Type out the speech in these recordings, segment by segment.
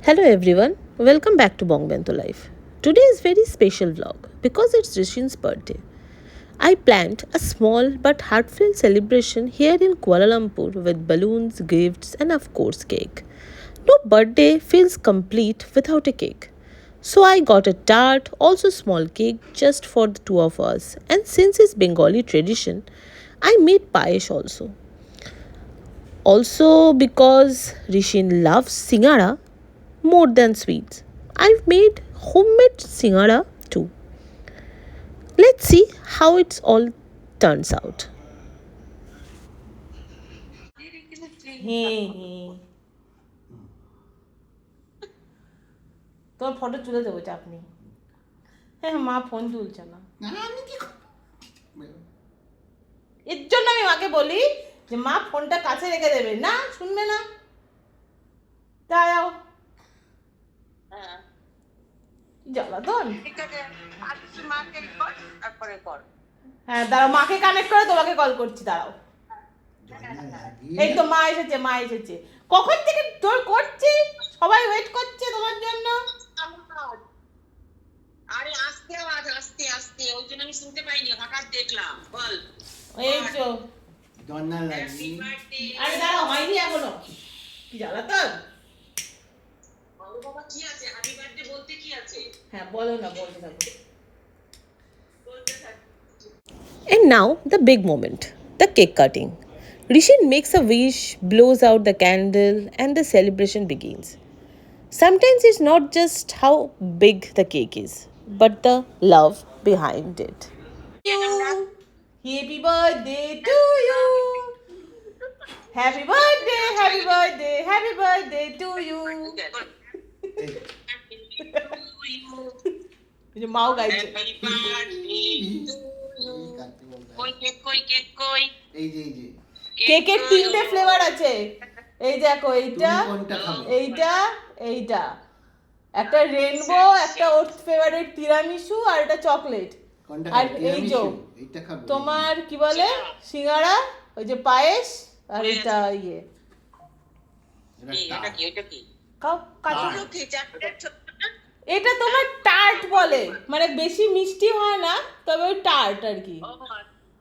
Hello everyone, welcome back to Bong Bento Life. Today is very special vlog because it's Rishin's birthday. I planned a small but heartfelt celebration here in Kuala Lumpur with balloons, gifts and of course cake. No birthday feels complete without a cake. So I got a tart, also small cake just for the two of us, and since it's Bengali tradition, I made payesh also. Also because Rishin loves singara more than sweets. I've made homemade singara too. Let's see how it's all turns out. তোমার photo তুলে দেবো চাপ নেই। হ্যাঁ মা phone তুলছে না, এর জন্য আমি মাকে বলি যে মা ফোনটা কাছে রেখে দেবে, না শুনবে না। দাঁড়াও, জ্বালাতন। হ্যাঁ দাঁড়াও, মাকে কানেক্ট করে তোমাকে কল করছি, দাঁড়াও। এই তো মা এসেছে, মা এসেছে। কখন থেকে তোর করছি, সবাই ওয়েট করছে তোমার জন্য। আরে আস্তে আওয়াজ, আস্তে আস্তে, ওই জন্য আমি শুনতে পাইনি, হঠাৎ দেখলাম। বল। এই তো দন্না লাগি। আরে দাঁড়াও, হয়নি এখনো। কি জ্বালাতন। বাবা কি আছে, হ্যাপি বার্থডে বলতে কি আছে? হ্যাঁ বলো না, বলতে থাকো। বলতে থাক। And now the big moment, the cake cutting. Rishin makes a wish, blows out the candle, and the celebration begins. Sometimes it's not just how big the cake is, but the love behind it. Happy birthday to you. Happy birthday, happy birthday, happy birthday to you. যে মাও গাইছে। Happy birthday to you. কই cake, কই cake, কই? এই যে কেকের তিনটে ফ্লেভার আছে, এই দেখো, এইটা, তুমি কোনটা খাবে? এইটা, এইটা। একটা রেনবো, একটা ওর ফেভারিট তিরামিসু, আর এটা চকলেট। কোনটা আর খাবে? এই যে তিরামিসু? এইটা খাবে? তোমার কি বলে, সিঙ্গারা, ওই যে পায়েস, আর এটা ইয়ে। এটা কি, এটা কি? খাও, কাটো। কি চারটে ছোট না? এটা তোমার টার্ট বলে, মানে বেশি মিষ্টি হয় না, তবে ওই টার্ট আর কি।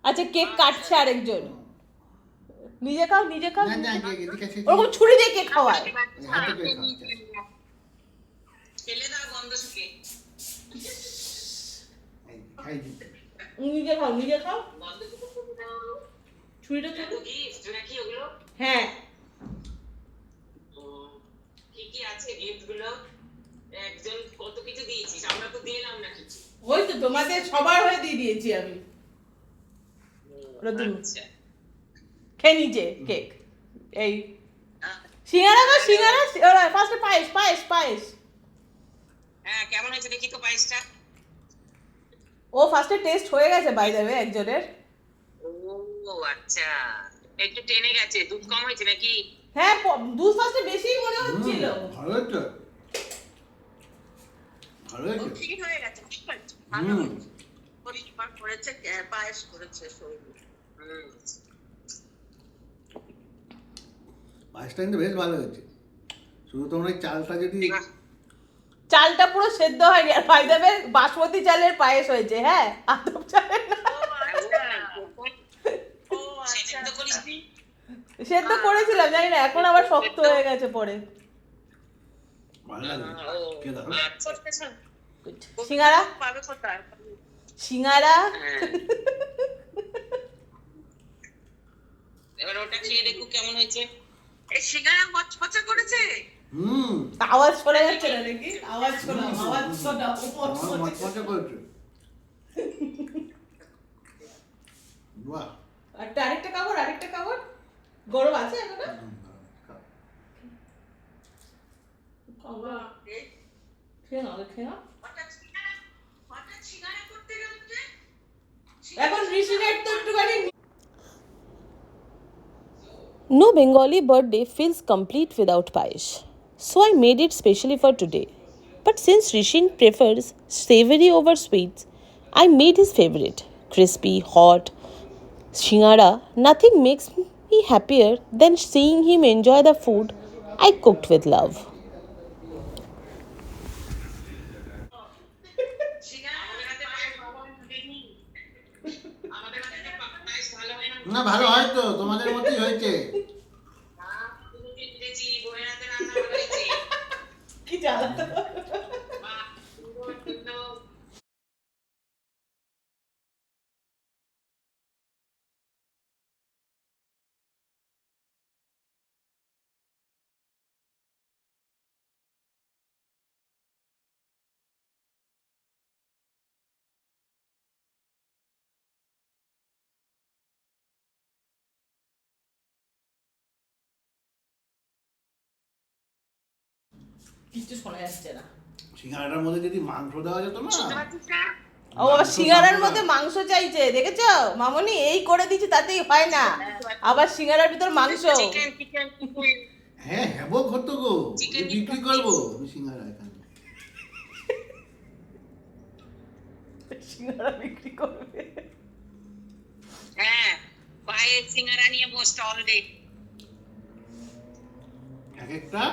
আচ্ছা কেক কাটছে আরেকজন, নিজে খাও, নিজে খাও। না না এদিকে আছে। ওরকম ছুরি দিয়ে কেক খাওয়ায়। হাতে করে খাচ্ছে। ফেলে দাও গন্ধ শুকে। এই খাই দিতে। নিজে খাও, নিজে খাও। গন্ধ শুকে ফেলে দাও। ছুরিটা এত গিফট নাকি ওগুলো? হ্যাঁ কি কি আছে গিফট গুলো? একজন কত কিছু দিয়েছিস, আমরা তো দিলাম না কিছু। ওই তো তোমাদের সবার হয়ে দিয়ে দিয়েছি আমি। আচ্ছা। খেয়ে নিচে কেক। এই সিঙ্গারা বা সিঙ্গারা, ফার্স্টে পায়েস, পায়েস, পায়েস। হ্যাঁ কেমন হয়েছে দেখি তো পায়েসটা। ও ফার্স্টে টেস্ট হয়ে গেছে বাই দ্য ওয়ে একজনের। ও আচ্ছা, একটু টেনে গেছে, দুধ কম হয়েছে নাকি? হ্যাঁ দুধ ফার্স্টে বেশিই মনে হচ্ছিল। ভালো তো। ভালো তো। ঠিক হয়ে গেছে, ঠিক আছে। ভালো হয়েছে। পরিষ্কার করেছে, পায়েস করেছে সৌরভ। পায়েসটা কিন্তু বেশ ভালো হয়েছে। শুধু তোমার ওই চালটা যদি চালটা পুরো সেদ্ধ হয়নি, আর বাই দ্য ওয়ে বাসমতি চালের পায়েস হয়েছে, হ্যাঁ আতপ চালের না। সেদ্ধ করিসনি? সেদ্ধ করেছিলাম, জানি না এখন আবার শক্ত হয়ে গেছে পরে। ভালো লাগে। কে দাও? Good. সিঙ্গারা, পাবে কোথায়? সিঙ্গারা। এবার ওটা খেয়ে দেখো কেমন হয়েছে। এই সিঙ্গারা মচমচে করেছে। আওয়াজ শোনা যাচ্ছে না নাকি? আওয়াজ শোনাও, আওয়াজ শোনাও। আমার মজা করেছে। বাহ। আরেকটা কাপড়, আরেকটা কাপড়। গরম আছে এখনো? খেয়ে নাও, খেয়ে নাও। হঠাৎ সিঙ্গারা করতে গেল যে? এখন ঋষিনের তো একটুখানি। No Bengali birthday feels complete without payesh. So I made it specially for today. But since Rishin prefers savory over sweets, I made his favorite, crispy, hot shingara. Nothing makes me happier than seeing him enjoy the food I cooked with love. না ভালো হয় তো, তোমাদের মতোই হয়েছে। দিয়েছি বোনের হাতে রান্না ভালো হয়েছে। কি জ্বালাতো। বাহ, সুন্দর সুন্দর। কিচ্ছু শোনা যাচ্ছে না। সিঙ্গারাটার মধ্যে যদি মাংস দেওয়া যেত না, শুনতে পাচ্ছিস না? ও বাবা, মাংস সিঙ্গারার সামনে মধ্যে মাংস চাইছে, দেখেছো মামনি? এই করে দিচ্ছি তাতেই হয় না, আবার সিঙ্গারার ভিতর মাংস। Chicken chicken chicken. হ্যাঁ হ্যাবক হতো গো, Chicken যে বিক্রি with করবো cheese. আমি সিঙ্গারা এখানে। সিঙ্গারা বিক্রি করবে। হ্যাঁ, পায়ের সিঙ্গারা নিয়ে বসটা অলরেডি। এক একটা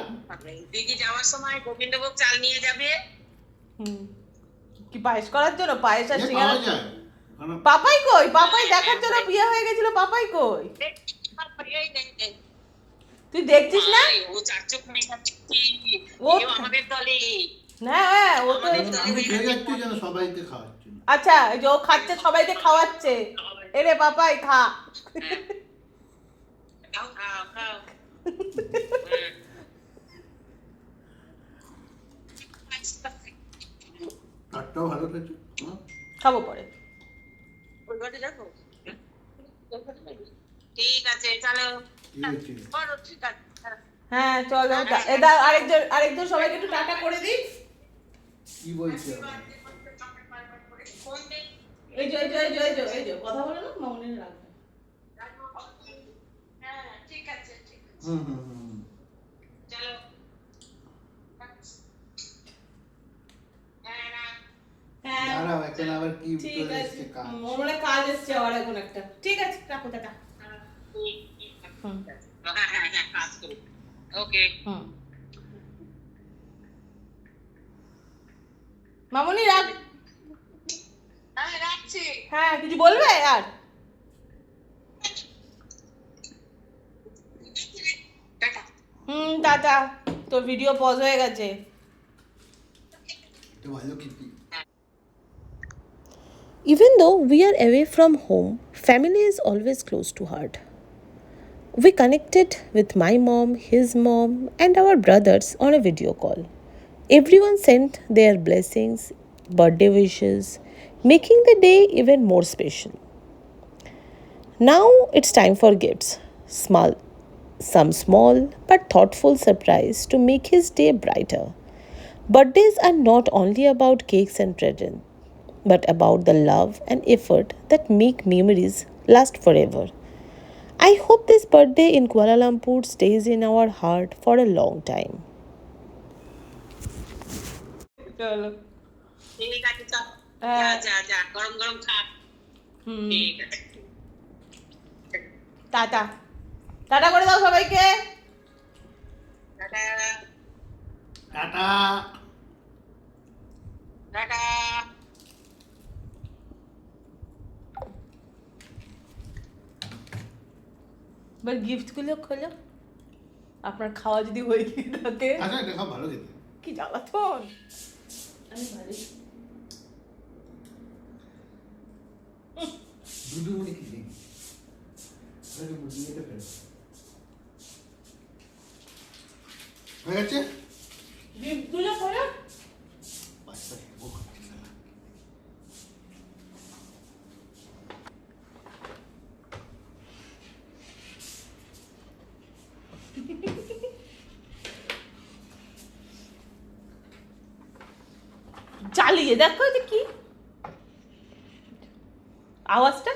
দিদি যাওয়ার সময় গোবিন্দভোগ চাল নিয়ে যাবে। হুম, কি পায়েস করার জন্য? পায়েস আর এ সিঙ্গারা। পাওয়া যায় ওখানে। পাপাই কই? পাপাই দেখার জন্য বিয়ে হয়ে গেছিল, পাপাই কই? তুই দেখছিস না? ও চার চোখ মেশাচ্ছি। ও কেউ আমাদের দলে। না, হ্যাঁ, ও তো। আমি খেয়ে যাচ্ছি যেন সবাইকে খাওয়াচ্ছি। আচ্ছা, এই যে ও খাচ্ছে, সবাইকে খাওয়াচ্ছে। এরে পাপাই খা। খাও খাও খাও। তারটাও ভালো খেয়েছো। হ্যাঁ? খাবো পরে। ওই ঘরে দেখো। ঠিক আছে চলো। কি হয়েছে? করো, ঠিক আছে। হ্যাঁ চলো, এটা আরেকজন আরেকজন সবাইকে একটু টাটা করে দিই। কি বলছে আবার? এই যে এই যে এই যে এই যে এই যে কথা বলে না, মামনি রাখবে। হ্যাঁ, ঠিক আছে ঠিক আছে। হুম হুম হুম। চলো। হ্যাঁ, রাখ। হ্যাঁ দাঁড়াও, এখন আবার কি ঠিক চলে আছে, এসছে কাজ। ওর মনে হয় কাজ এসছে আবার এখন একটা। ঠিক আছে, রাখো টাটা। হুম হ্যাঁ হ্যাঁ হ্যাঁ, কাজ করো। ওকে। হুম। মামনি রাখ। হ্যাঁ, রাখছি। হ্যাঁ, কিছু বলবে আর? টাটা। টাটা। তোর ভিডিও পজ হয়ে গেছে। এটা ভালো খেতে। Even though we are away from home, family is always close to heart. We connected with my mom, his mom, and our brothers on a video call. Everyone sent their blessings, birthday wishes, making the day even more special. Now it's time for gifts. Some small but thoughtful surprise to make his day brighter. Birthdays are not only about cakes and presents, but about the love and effort that make memories last forever. I hope this birthday in Kuala Lumpur stays in our heart for a long time. চলো। ঠিক আছে চল। হ্যাঁ। যা যা যা, গরম গরম খা। ঠিক আছে। টাটা। টাটা করে দাও সবাইকে। টাটা। টাটা। টাটা। এবার গিফটগুলো খোলো। আপনার খাওয়া যদি হয়ে গিয়ে থাকে। আচ্ছা, এটা খাও, ভালো খেতে। কি জ্বালাতন। আমি ভালো। দুধু মুড়ি খেতে। আরে মুড়ি এটা ফেলো। হয়ে গেছে? গিফটগুলো খোলো। বাচ্চা খেবো খাচ্ছে শালা। জ্বালিয়ে দেখো যে কি আওয়াজটা।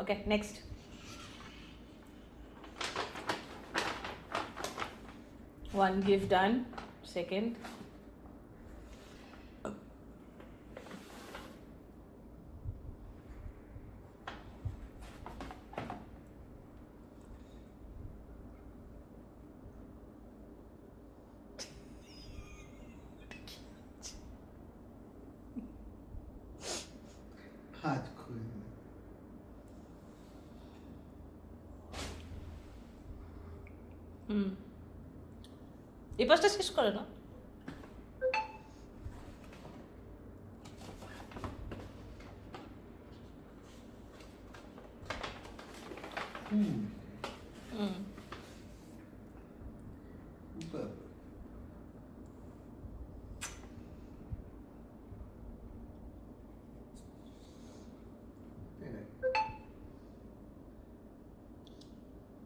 Okay, next. One gift done. Second. হাত খুলে এই পাশটা শেষ করে না। বাবা।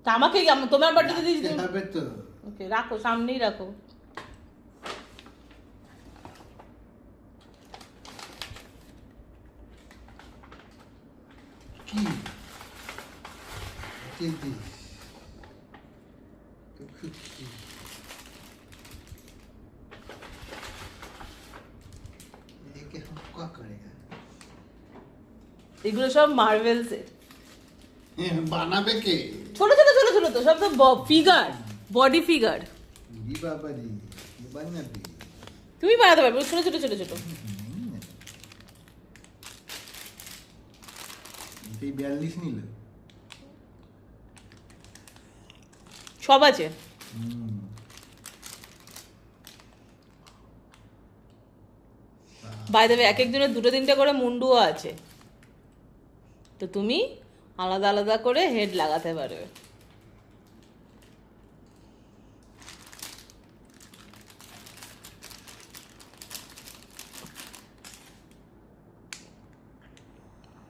তা আমাকে তোমার বাড়িতে দিয়ে দিতে হবে তো। ওকে, রাখো, সামনেই রাখো। কি চিন্তিস একে हम क्या करेगा এগুলো সব মার্ভেলস এর বানাবে কে ছোট ছোট ছোট ছোট, তো সব তো ফিগার, বডি ফিগার। ই বাবা রে কি বানাবে তুমি বানাতে পারবে ছোট ছোট ছোট ছোট। এই 42 নিল সব আছে। বাই দ্য ওয়ে, এক একজনের দুটো তিনটে করে মুন্ডুও আছে, তো তুমি আলাদা আলাদা করে হেড লাগাতে পারবে।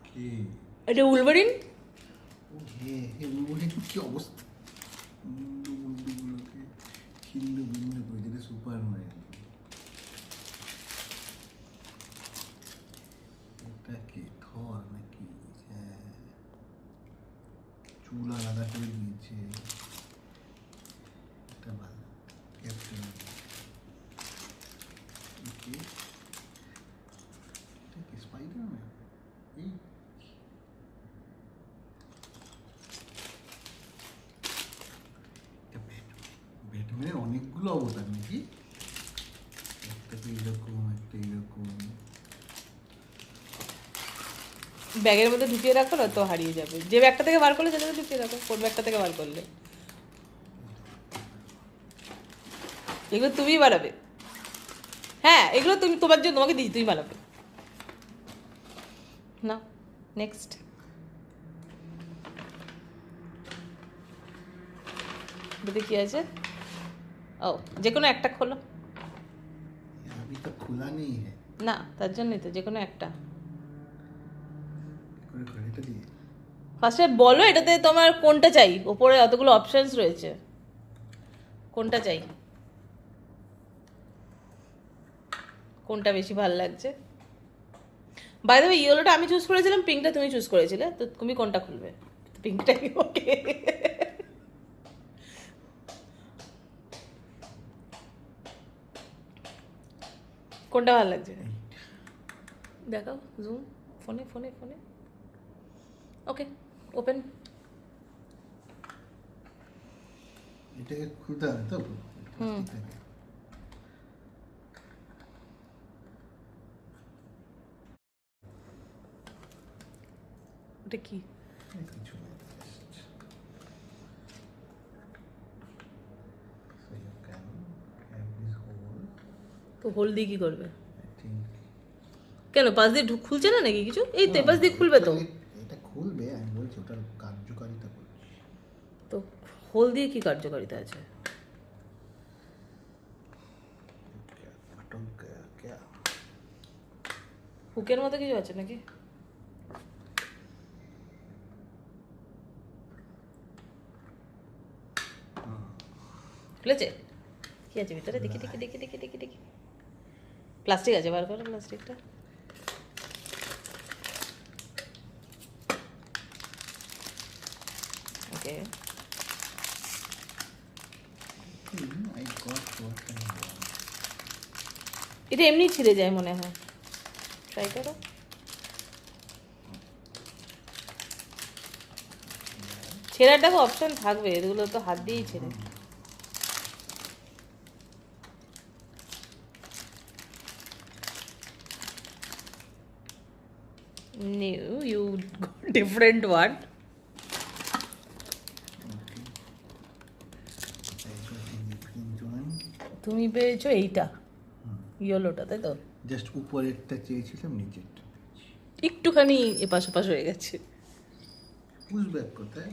কি এটা উলভারিন। ও হে হে ওরে কি অবস্থা মুন্ডুগুলোকে খিল্লু বিল্লু করে দিলে সুপারম্যান এটা কি থর নাকি হ্যাঁ চুল আলাদা করে দিয়েছে এটা ভালো ক্যাপ্টেন কি এটা কি স্পাইডারম্যান এই ব্যাটম্যানের অনেকগুলো অবতার নাকি একটা তো এইরকম একটা এইরকম ব্যাগের মধ্যে ঢুকিয়ে রাখো না তো হারিয়ে যাবে। যে ব্যাগটা থেকে বার করলে সেটাতে ঢুকিয়ে রাখো, কোন ব্যাগটা থেকে বার করলে। এগুলো তুমিই বানাবে। হ্যাঁ, এগুলো তুমি তোমার জন্য, তোমাকে দিই, তুমি বানাবে না। নেক্সট এটাতে কি আছে? ও, যে কোনো একটা খোলো। अभी तो खुला नहीं है না, তার জন্যই তো যে কোনো একটা। করে করে এটা দিয়ে ফার্স্টে বলো এটাতে তোমার কোনটা চাই, ওপরে অতগুলো অপশনস রয়েছে, কোনটা চাই, কোনটা বেশি ভালো লাগছে। বাই দ্য ওয়ে, ইয়েলোটা আমি চুজ করেছিলাম, পিঙ্কটা তুমি চুজ করেছিলে, তো তুমি কোনটা খুলবে? পিঙ্কটাই ওকে। কোনটা ভালো লাগছে দেখাও, জুম, ফোনে ফোনে ফোনে। ওকে, ওপেন। এটাকে খুলতে হবে তো প্লাস্টিকটাকে ওটা কি? কিছু না so you can have this hole তো হোল দিয়ে কি করবে? I think কেন পাশ দিয়ে খুলছে না নাকি কিছু? এই তো পাশ দিয়ে খুলবে তো। এটা খুলবে আমি বলছি ওটার কার্যকারিতা বলছি তো হোল দিয়ে কি কার্যকারিতা আছে? बटन क्या হুকের মতো কিছু আছে নাকি? খুলেছে? কি আছে ভিতরে? দেখি দেখি দেখি দেখি দেখি দেখি। প্লাস্টিক আছে, বার করো প্লাস্টিকটা। ওকে, I got what I want এটা এমনি ছিঁড়ে যায় মনে হয়, ট্রাই করো। ছেঁড়ার দেখো অপশন থাকবে, এগুলো তো হাত দিয়েই ছেড়ে। No, you got different one. তুমি পেয়েছো এইটা ইয়েলোটা, তাই তো? জাস্ট উপরেরটা চেয়েছিলাম, নিচেরটা পেয়েছি। একটুখানি এপাশ ওপাশ হয়ে গেছে। পুশ ব্যাক কোথায়?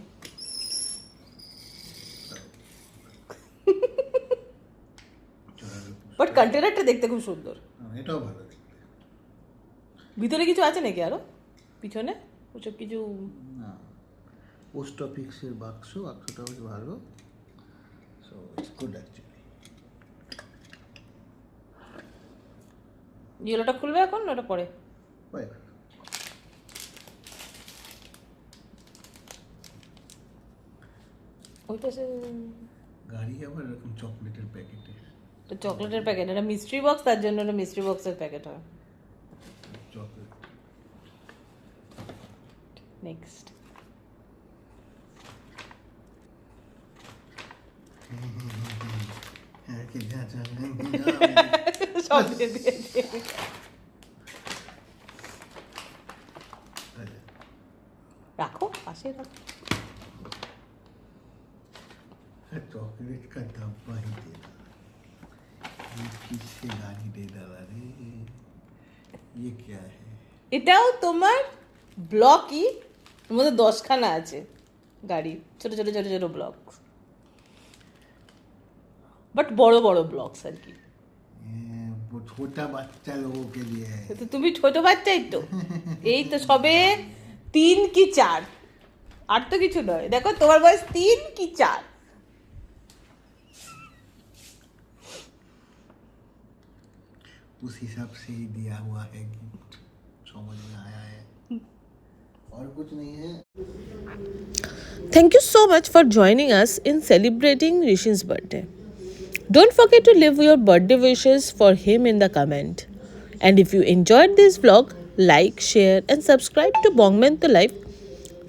বাট কন্টেনারটা দেখতে খুব সুন্দর। এটাও ভালো দেখতে। ভিতরে কিছু আছে নাকি আরো পিছনে ওসব কিছু? না, পোস্ট অফিসের বাক্সটা বেশ ভালো। So it's good actually. ইয়েলোটা খুলবে এখন, ওটা পরে? বাই। ওই পাশে গাড়ি আবার এরকম চকলেটের প্যাকেটে। চকলেটের প্যাকেট, এটা মিস্ট্রি বক্স, তার জন্য এটা মিস্ট্রি বক্সের প্যাকেট হয়। চকলেট। নেক্সট হ্যাঁ, কি যা যা সব দিয়ে দিয়েছে। রাখো পাশে রাখো। चॉकलेट का डब्बा ही दे डाला, ये किससे गाड़ी दे डाला रे, ये क्या है? এটাও তোমার ব্লকই, এর মধ্যে 10খানা আছে গাড়ি, ছোট ছোট ছোট ছোট ব্লক, বাট বড় বড় ব্লকস আর কি। वो छोटा बच्चा लोगों के लिए है। তো তুমি ছোট বাচ্চাই তো, এই তো সবে 3 কি 4, আর তো কিছু নয়। দেখো তোমার বয়স 3 কি 4। उस हिसाब से ही दिया हुआ है गिफ्ट, समझ में आया है, और कुछ नहीं है। Thank you so much for joining us in celebrating Rishin's birthday. Don't forget to leave your birthday wishes for him in the comment. And if you enjoyed this vlog, like, share and subscribe to Bongmen to Life.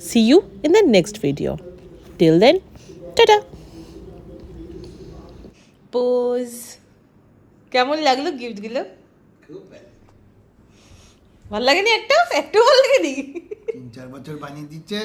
See you in the next video. Till then, ta-ta! Pose. কেমন লাগলো গিফটগুলো? খুব ভালো। ভালো লাগেনি? একটু ভালো লাগেনি? 3-4 বছর বানিয়ে দিচ্ছে।